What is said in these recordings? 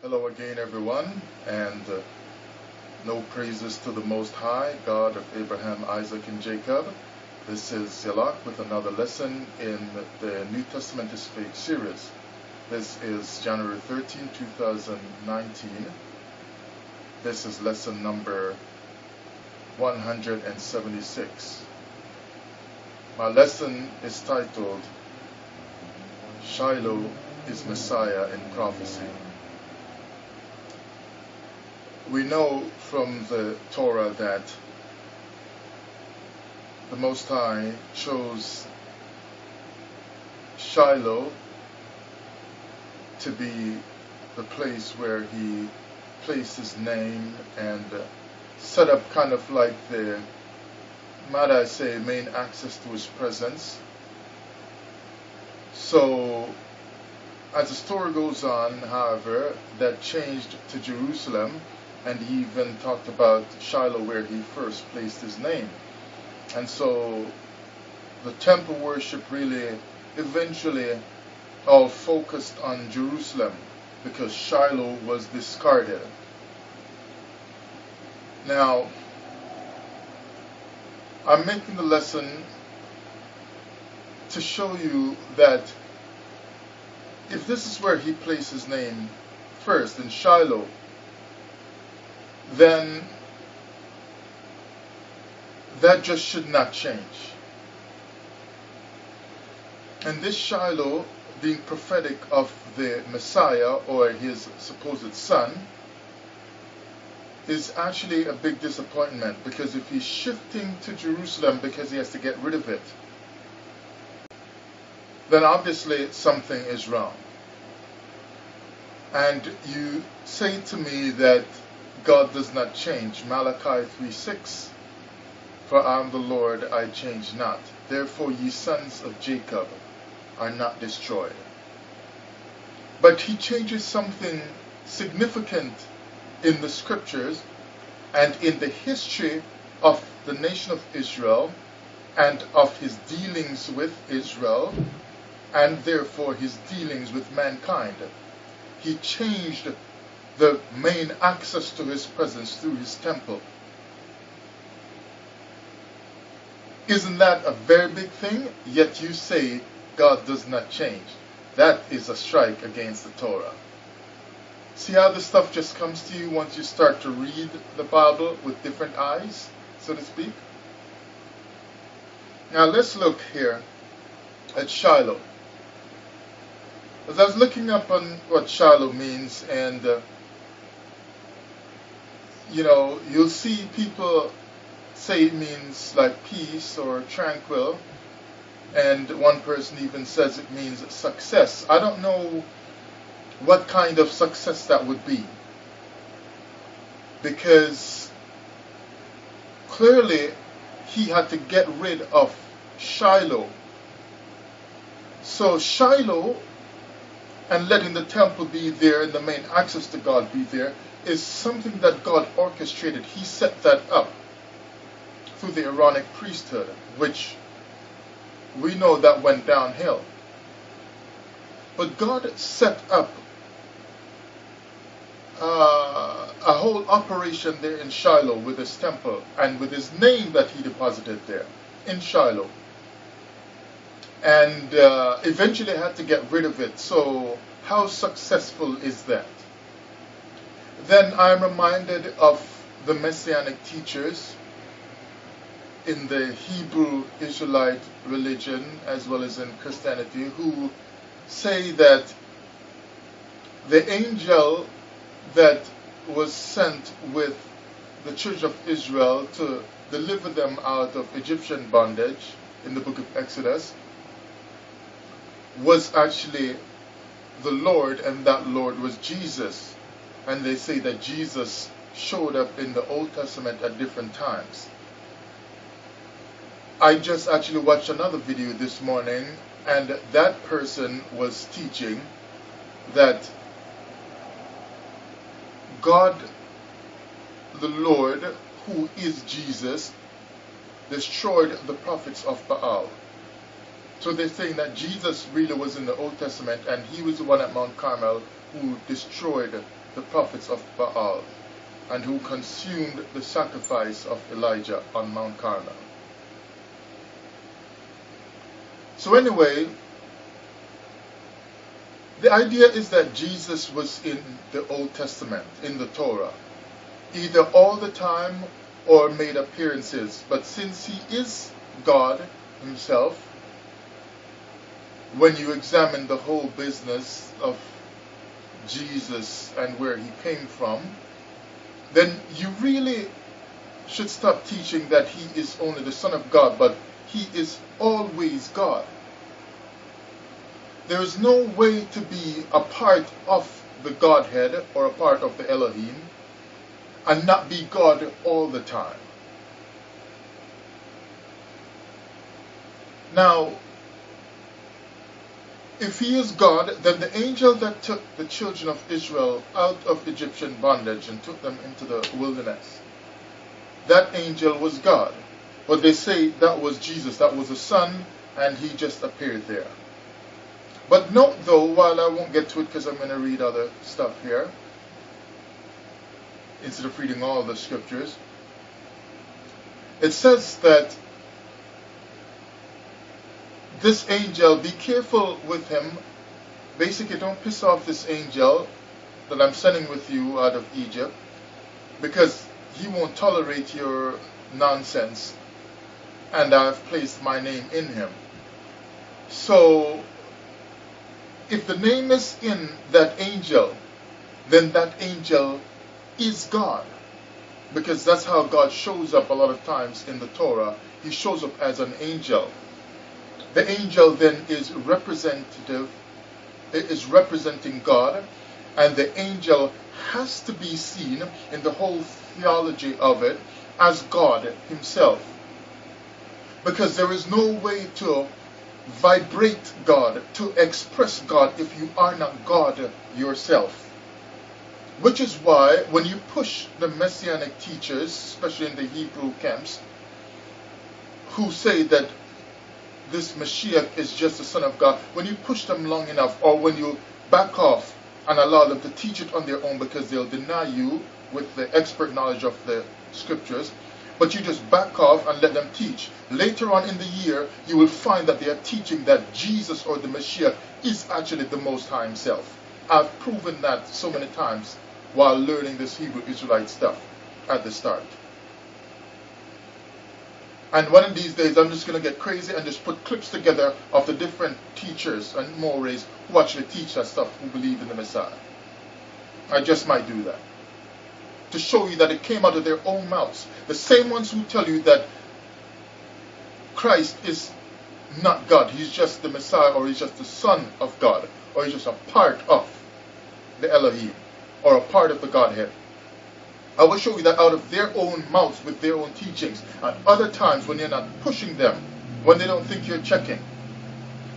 Hello again, everyone, and no praises to the Most High, God of Abraham, Isaac, and Jacob. This is Yalak with another lesson in the New Testament is Fake series. This is January 13, 2019. This is lesson number 176. My lesson is titled, Shiloh is Messiah in Prophecy. We know from the Torah that the Most High chose Shiloh to be the place where He placed His name and set up kind of like the, might I say, main access to His presence. So, as the story goes on, however, that changed to Jerusalem. And he even talked about Shiloh where he first placed his name. And so the temple worship really eventually all focused on Jerusalem because Shiloh was discarded. Now, I'm making the lesson to show you that if this is where he placed his name first, in Shiloh, then that just should not change. And this Shiloh, being prophetic of the Messiah or his supposed son, is actually a big disappointment, because if he's shifting to Jerusalem because he has to get rid of it, then obviously something is wrong. And you say to me that God does not change. Malachi 3:6, for I am the Lord, I change not. Therefore ye sons of Jacob are not destroyed. But he changes something significant in the scriptures and in the history of the nation of Israel and of his dealings with Israel and therefore his dealings with mankind. He changed the main access to his presence through his temple. Isn't that a very big thing? Yet you say God does not change. That is a strike against the Torah. See how this stuff just comes to you once you start to read the Bible with different eyes, so to speak? Now let's look here at Shiloh. As I was looking up on what Shiloh means, and you'll see people say it means like peace or tranquil, and one person even says it means success. I don't know what kind of success that would be, because clearly he had to get rid of Shiloh. So Shiloh, and letting the temple be there and the main access to God be there, is something that God orchestrated. He set that up through the Aaronic priesthood, which we know that went downhill. But God set up a whole operation there in Shiloh with his temple and with his name that he deposited there in Shiloh. And eventually had to get rid of it. So how successful is that? Then I'm reminded of the Messianic teachers in the Hebrew Israelite religion as well as in Christianity, who say that the angel that was sent with the children of Israel to deliver them out of Egyptian bondage in the book of Exodus was actually the Lord, and that Lord was Jesus. And they say that Jesus showed up in the Old Testament at different times. I just actually watched another video this morning, and that person was teaching that God, the Lord, who is Jesus, destroyed the prophets of Baal. So they're saying that Jesus really was in the Old Testament, and he was the one at Mount Carmel who destroyed the prophets of Baal, and who consumed the sacrifice of Elijah on Mount Carmel. So anyway, the idea is that Jesus was in the Old Testament, in the Torah, either all the time or made appearances. But since he is God himself, when you examine the whole business of Jesus and where he came from, then you really should stop teaching that he is only the Son of God, but he is always God. There is no way to be a part of the Godhead or a part of the Elohim and not be God all the time. Now, if he is God, then the angel that took the children of Israel out of Egyptian bondage and took them into the wilderness, that angel was God. But they say that was Jesus, that was the Son, and he just appeared there. But note though, while I won't get to it because I'm going to read other stuff here, instead of reading all the scriptures, it says that this angel, be careful with him. Basically, don't piss off this angel that I'm sending with you out of Egypt, because he won't tolerate your nonsense, and I've placed my name in him. So, if the name is in that angel, then that angel is God. Because that's how God shows up a lot of times in the Torah. He shows up as an angel. The angel then is representative, it is representing God, and the angel has to be seen in the whole theology of it as God himself. Because there is no way to vibrate God, to express God, if you are not God yourself. Which is why when you push the Messianic teachers, especially in the Hebrew camps, who say that this Mashiach is just the Son of God, when you push them long enough, or when you back off and allow them to teach it on their own, because they'll deny you with the expert knowledge of the scriptures, but you just back off and let them teach. Later on in the year, you will find that they are teaching that Jesus or the Mashiach is actually the Most High himself. I've proven that so many times while learning this Hebrew Israelite stuff at the start. And one of these days, I'm just going to get crazy and just put clips together of the different teachers and mores who actually teach that stuff, who believe in the Messiah. I just might do that, to show you that it came out of their own mouths. The same ones who tell you that Christ is not God, he's just the Messiah, or he's just the Son of God, or he's just a part of the Elohim, or a part of the Godhead. I will show you that out of their own mouths with their own teachings. At other times when you're not pushing them, when they don't think you're checking,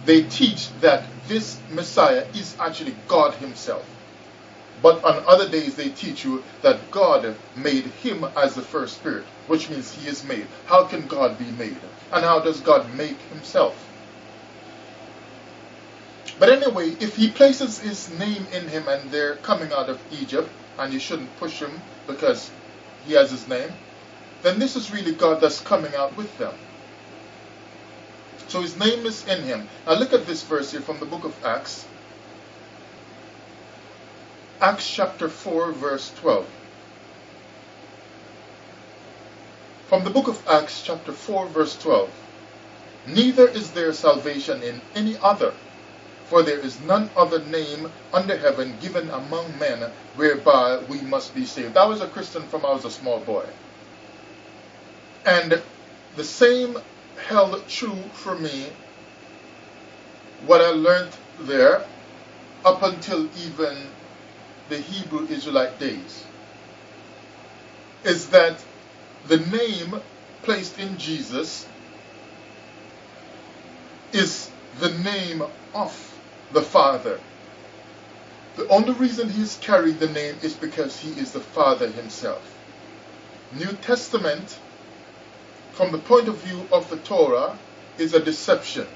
they teach that this Messiah is actually God himself. But on other days they teach you that God made him as the first spirit, which means he is made. How can God be made? And how does God make himself? But anyway, if he places his name in him and they're coming out of Egypt, and you shouldn't push him because he has his name, then this is really God that's coming out with them. So his name is in him. Now look at this verse here from the book of Acts. Acts chapter 4 verse 12. From the book of Acts chapter 4 verse 12. Neither is there salvation in any other, for there is none other name under heaven given among men whereby we must be saved. I was a Christian from I was a small boy. And the same held true for me, what I learned there, up until even the Hebrew Israelite days, is that the name placed in Jesus is the name of the Father. The only reason he is carrying the name is because he is the Father himself. New Testament, from the point of view of the Torah, is a deception.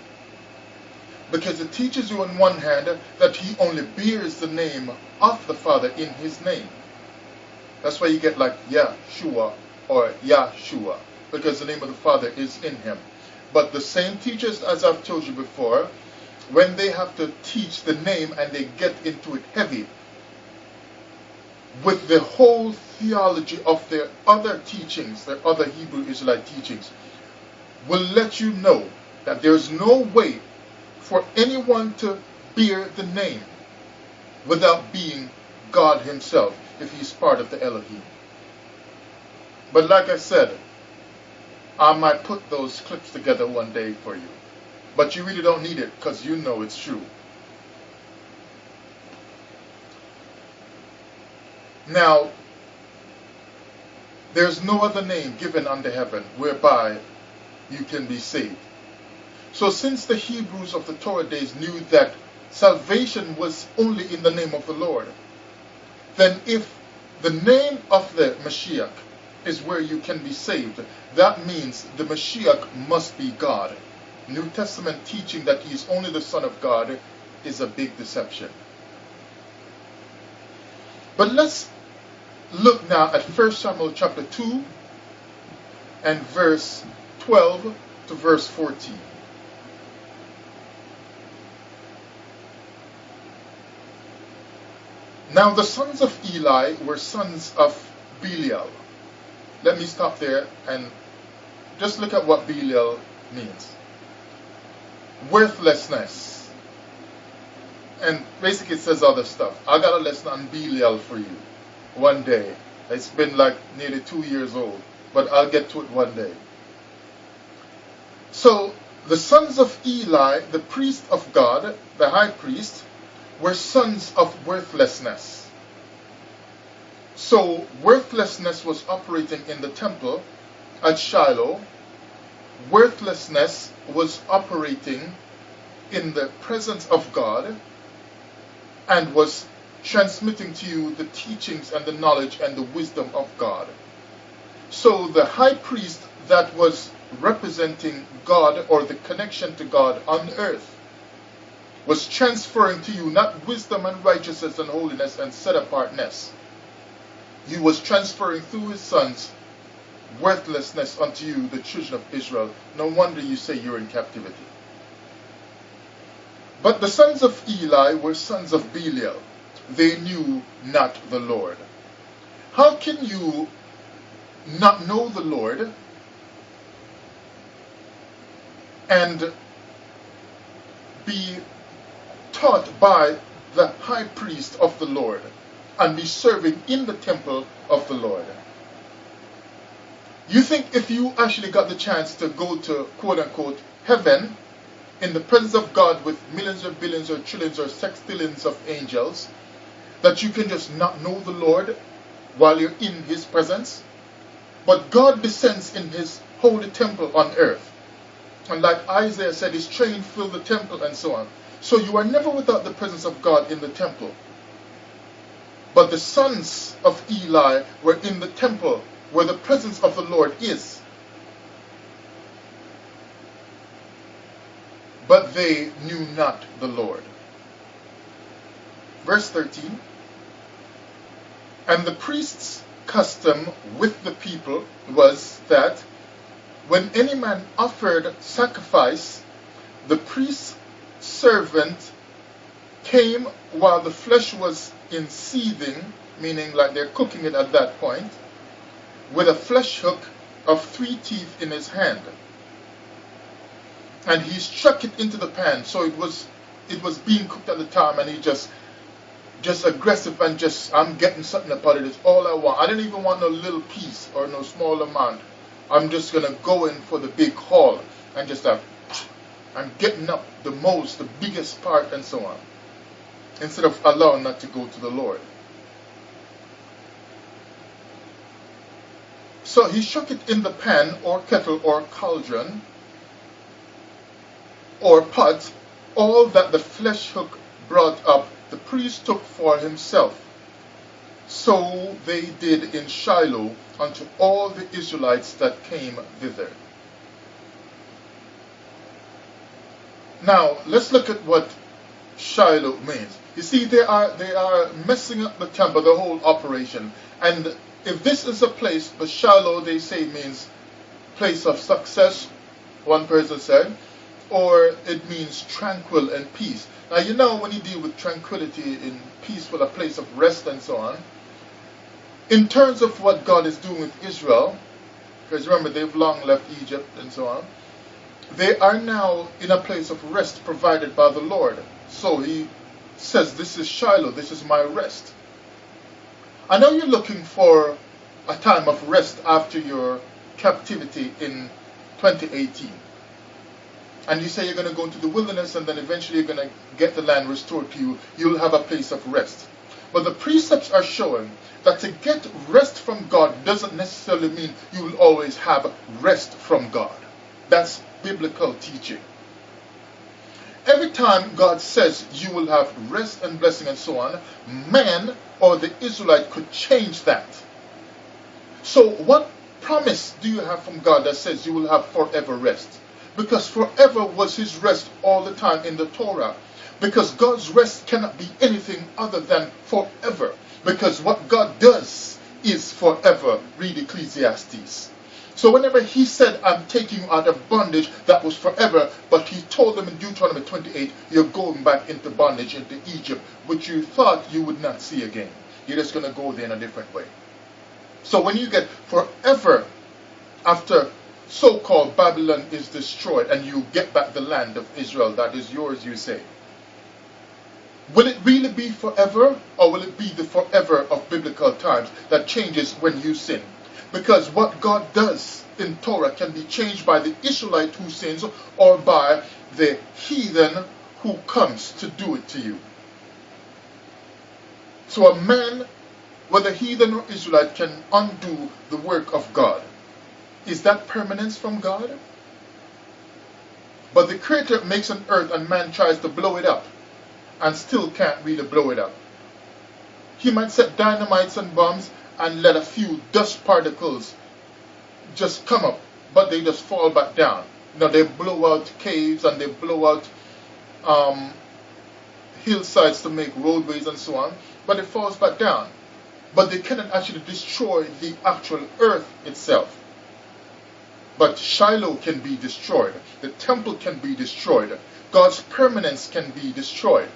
Because it teaches you on one hand that he only bears the name of the Father in his name. That's why you get like Yahshua or Yahshua, because the name of the Father is in him. But the same teachers, as I've told you before, when they have to teach the name and they get into it heavy with the whole theology of their other teachings, their other Hebrew Israelite teachings, will let you know that there's no way for anyone to bear the name without being God himself, if he's part of the Elohim. But like I said, I might put those clips together one day for you. But you really don't need it, because you know it's true. Now, there's no other name given under heaven whereby you can be saved. So since the Hebrews of the Torah days knew that salvation was only in the name of the Lord, then if the name of the Mashiach is where you can be saved, that means the Mashiach must be God. New Testament teaching that he is only the Son of God is a big deception. But let's look now at 1 Samuel chapter 2 and verse 12 to verse 14. Now the sons of Eli were sons of Belial. Let me stop there and just look at what Belial means. Worthlessness. And basically it says other stuff. I got a lesson on Belial for you one day. It's been like nearly 2 years old, but I'll get to it one day. So the sons of Eli, the priest of God, the high priest, were sons of worthlessness. So worthlessness was operating in the temple at Shiloh. Worthlessness was operating in the presence of God and was transmitting to you the teachings and the knowledge and the wisdom of God. So the high priest that was representing God, or the connection to God on earth, was transferring to you not wisdom and righteousness and holiness and set apartness. He was transferring through his sons worthlessness unto you, the children of Israel. No wonder you say you're in captivity. But the sons of Eli were sons of Belial. They knew not the Lord. How can you not know the Lord and be taught by the high priest of the Lord and be serving in the temple of the Lord? You think if you actually got the chance to go to quote-unquote heaven in the presence of God with millions or billions or trillions or sextillions of angels, that you can just not know the Lord while you're in his presence? But God descends in his holy temple on earth. And like Isaiah said, his train filled the temple and so on. So you are never without the presence of God in the temple. But the sons of Eli were in the temple where the presence of the Lord is. But they knew not the Lord. Verse 13. And the priest's custom with the people was that when any man offered sacrifice, the priest's servant came while the flesh was in seething, meaning like they're cooking it at that point, with a flesh hook of 3 teeth in his hand. And he struck it into the pan, so it was being cooked at the time, and he just aggressive and just, I'm getting something about it. It's all I want. I didn't even want no little piece or no small amount. I'm just going to go in for the big haul and just have, I'm getting up the most, the biggest part and so on, instead of allowing that to go to the Lord. So he shook it in the pan or kettle or cauldron or pot, all that the flesh hook brought up, the priest took for himself. So they did in Shiloh unto all the Israelites that came thither. Now, let's look at what Shiloh means. You see, they are messing up the temple, the whole operation. And if this is a place, but Shiloh, they say, means place of success, one person said, or it means tranquil and peace. Now, you know, when you deal with tranquility and peaceful, a place of rest and so on, in terms of what God is doing with Israel, because remember, they've long left Egypt and so on, they are now in a place of rest provided by the Lord. So he says, this is Shiloh, this is my rest. I know you're looking for a time of rest after your captivity in 2018. And you say you're going to go into the wilderness and then eventually you're going to get the land restored to you. You'll have a place of rest. But the precepts are showing that to get rest from God doesn't necessarily mean you will always have rest from God. That's biblical teaching. Every time God says you will have rest and blessing and so on, man or the Israelite could change that. So what promise do you have from God that says you will have forever rest? Because forever was his rest all the time in the Torah. Because God's rest cannot be anything other than forever. Because what God does is forever. Read Ecclesiastes. So whenever he said, I'm taking you out of bondage, that was forever. But he told them in Deuteronomy 28, you're going back into bondage, into Egypt, which you thought you would not see again. You're just going to go there in a different way. So when you get forever after so-called Babylon is destroyed and you get back the land of Israel that is yours, you say, will it really be forever, or will it be the forever of biblical times that changes when you sin? Because what God does in Torah can be changed by the Israelite who sins or by the heathen who comes to do it to you. So a man, whether heathen or Israelite, can undo the work of God. Is that permanence from God? But the Creator makes an earth and man tries to blow it up and still can't really blow it up. He might set dynamites and bombs and let a few dust particles just come up, but they just fall back down. You know, they blow out caves and they blow out hillsides to make roadways and so on, but it falls back down. But they cannot actually destroy the actual earth itself. But Shiloh can be destroyed. The temple can be destroyed. God's permanence can be destroyed.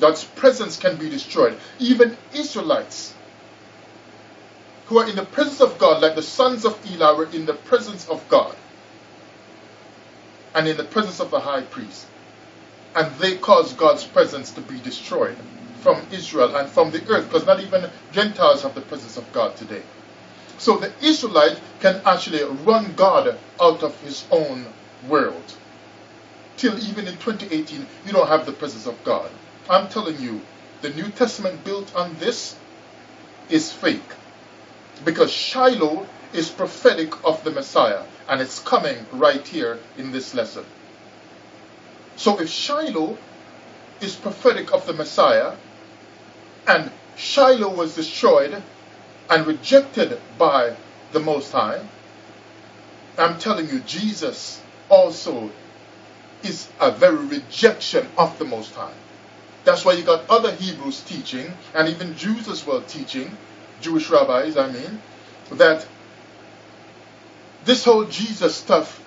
God's presence can be destroyed. Even Israelites who are in the presence of God, like the sons of Eli, were in the presence of God and in the presence of the high priest. And they caused God's presence to be destroyed from Israel and from the earth, because not even Gentiles have the presence of God today. So the Israelite can actually run God out of his own world. Till even in 2018, you don't have the presence of God. I'm telling you, the New Testament built on this is fake. Because Shiloh is prophetic of the Messiah. And it's coming right here in this lesson. So if Shiloh is prophetic of the Messiah, and Shiloh was destroyed and rejected by the Most High, I'm telling you, Jesus also is a very rejection of the Most High. That's why you got other Hebrews teaching, and even Jews as well teaching, Jewish rabbis, I mean, that this whole Jesus stuff,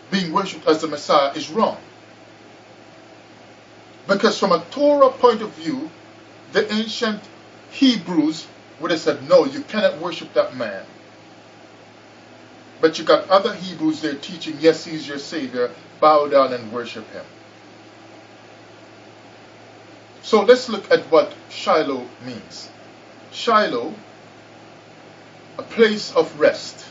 being worshipped as the Messiah, is wrong. Because from a Torah point of view, the ancient Hebrews would have said, no, you cannot worship that man. But you got other Hebrews there teaching, yes, he's your Savior, bow down and worship him. So let's look at what Shiloh means. Shiloh, a place of rest.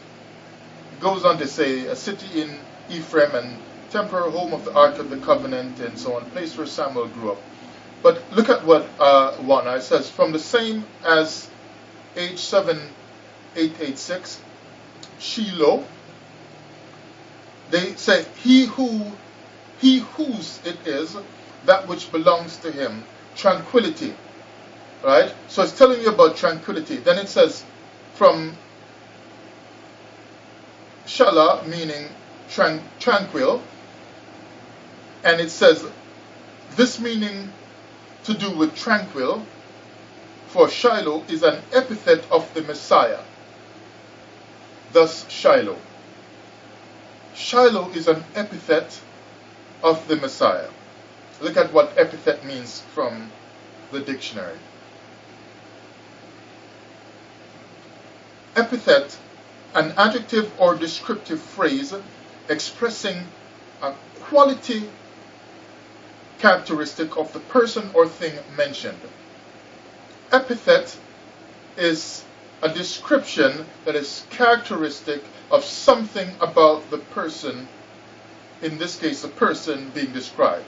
It goes on to say, a city in Ephraim and temporary home of the Ark of the Covenant and so on, place where Samuel grew up. But look at what it says, from the same as H7886, Shiloh, they say, he whose it is, that which belongs to him, tranquility. Right? So it's telling you about tranquility. Then it says, from Shalom, meaning tranquil, And it says, this meaning to do with tranquil, for Shiloh is an epithet of the Messiah. Thus Shiloh. Shiloh is an epithet of the Messiah. Look at what epithet means from the dictionary. Epithet, an adjective or descriptive phrase expressing a quality characteristic of the person or thing mentioned. Epithet is a description that is characteristic of something about the person, in this case the person being described.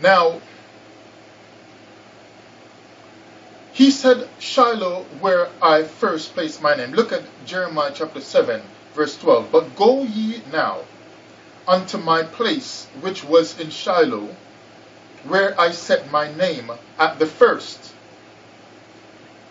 Now, he said, Shiloh, where I first placed my name. Look at Jeremiah chapter 7, verse 12. But go ye now unto my place, which was in Shiloh, where I set my name at the first,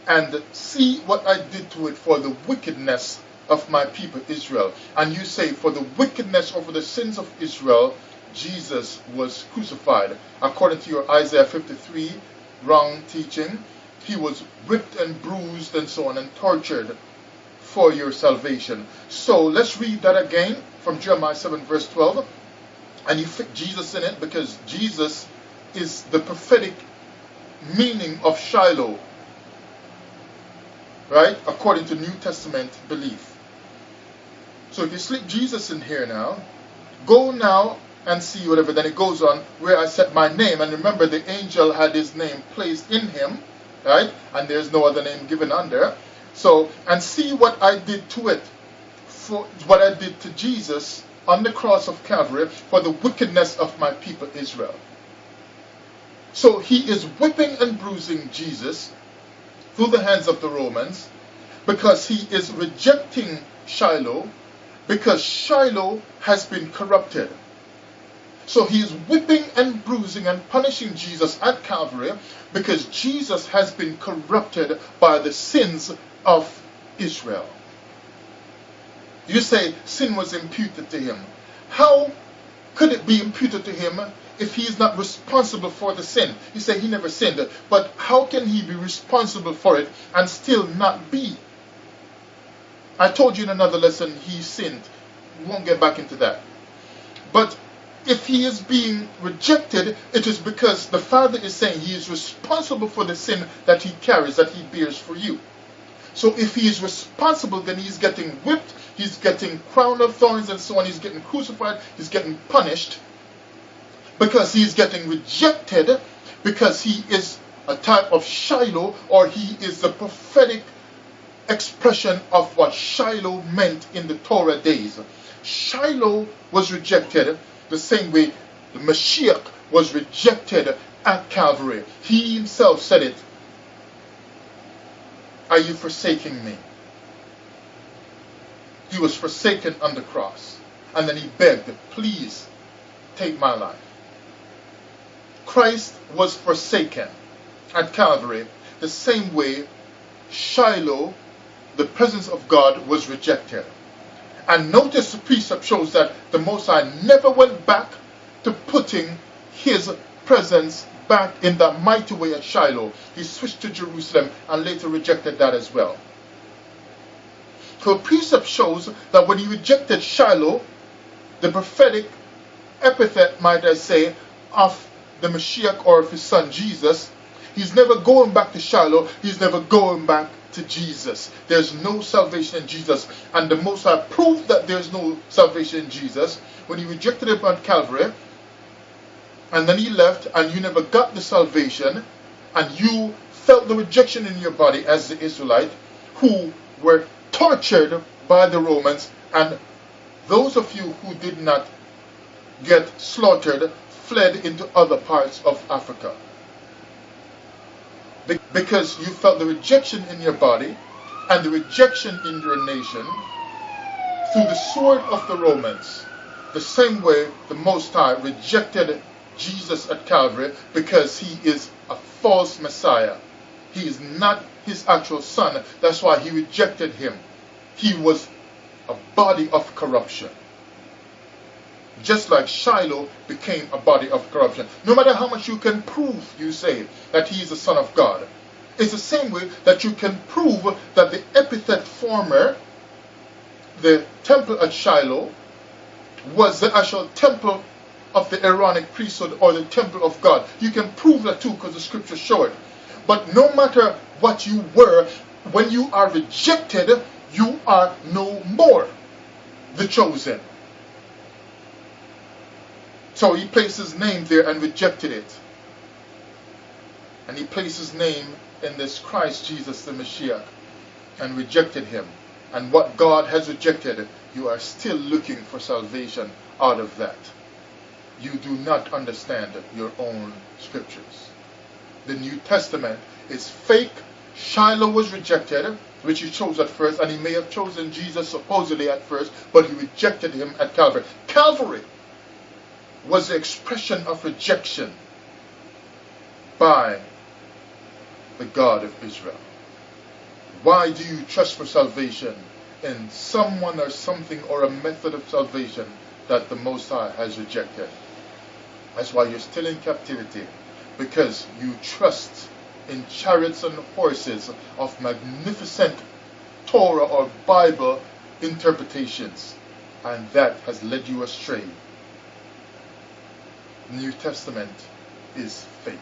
and see what I did to it for the wickedness of my people Israel. And you say, for the wickedness over the sins of Israel, Jesus was crucified. According to your Isaiah 53 wrong teaching, he was whipped and bruised and so on and tortured for your salvation. So let's read that again from Jeremiah 7 verse 12. And you fit Jesus in it because Jesus is the prophetic meaning of Shiloh, right? According to New Testament belief. So if you slip Jesus in here now, go now and see whatever. Then it goes on, where I set my name. And remember, the angel had his name placed in him, right? And there's no other name given under. So, and see what I did to it, for what I did to Jesus on the cross of Calvary for the wickedness of my people Israel. So he is whipping and bruising Jesus through the hands of the Romans because he is rejecting Shiloh, because Shiloh has been corrupted. So he is whipping and bruising and punishing Jesus at Calvary because Jesus has been corrupted by the sins of Israel. You say sin was imputed to him. How could it be imputed to him if he is not responsible for the sin? You say he never sinned, but how can he be responsible for it and still not be? I told you in another lesson he sinned. We won't get back into that. But if he is being rejected, it is because the Father is saying he is responsible for the sin that he carries, that he bears for you. So if he is responsible, then he's getting whipped, he's getting crown of thorns and so on, he's getting crucified, he's getting punished, because he's getting rejected, because he is a type of Shiloh, or he is the prophetic expression of what Shiloh meant in the Torah days. Shiloh was rejected the same way the Mashiach was rejected at Calvary. He himself said it. Are you forsaking me? He was forsaken on the cross. And then he begged, please take my life. Christ was forsaken at Calvary the same way Shiloh, the presence of God, was rejected. And notice the precept shows that the Most High never went back to putting his presence back in that mighty way at Shiloh. He switched to Jerusalem and later rejected that as well. So precept shows that when he rejected Shiloh, the prophetic epithet, might I say, of the Mashiach or of his son Jesus, he's never going back to Shiloh, he's never going back to Jesus. There's no salvation in Jesus. And the Most High proved that there's no salvation in Jesus when he rejected him on Calvary, and then he left, and you never got the salvation, and you felt the rejection in your body as the Israelite, who were tortured by the Romans, and those of you who did not get slaughtered fled into other parts of Africa. Because you felt the rejection in your body and the rejection in your nation through the sword of the Romans, the same way the Most High rejected Jesus at Calvary because he is a false Messiah. He is not his actual son. That's why he rejected him. He was a body of corruption. Just like Shiloh became a body of corruption. No matter how much you can prove, you say, that he is the Son of God. It's the same way that you can prove that the epithet former, the temple at Shiloh, was the actual temple of the Aaronic priesthood or the temple of God. You can prove that too because the scriptures show it. But no matter what you were, when you are rejected, you are no more the chosen. So he placed his name there and rejected it. And he placed his name in this Christ Jesus the Messiah and rejected him. And what God has rejected, you are still looking for salvation out of that. You do not understand your own scriptures. The New Testament is fake. Shiloh was rejected, which he chose at first, and he may have chosen Jesus supposedly at first, but he rejected him at Calvary. Calvary was the expression of rejection by the God of Israel. Why do you trust for salvation in someone or something or a method of salvation that the Most High has rejected? That's why you're still in captivity, because you trust in chariots and horses of magnificent Torah or Bible interpretations, and that has led you astray. The New Testament is fake.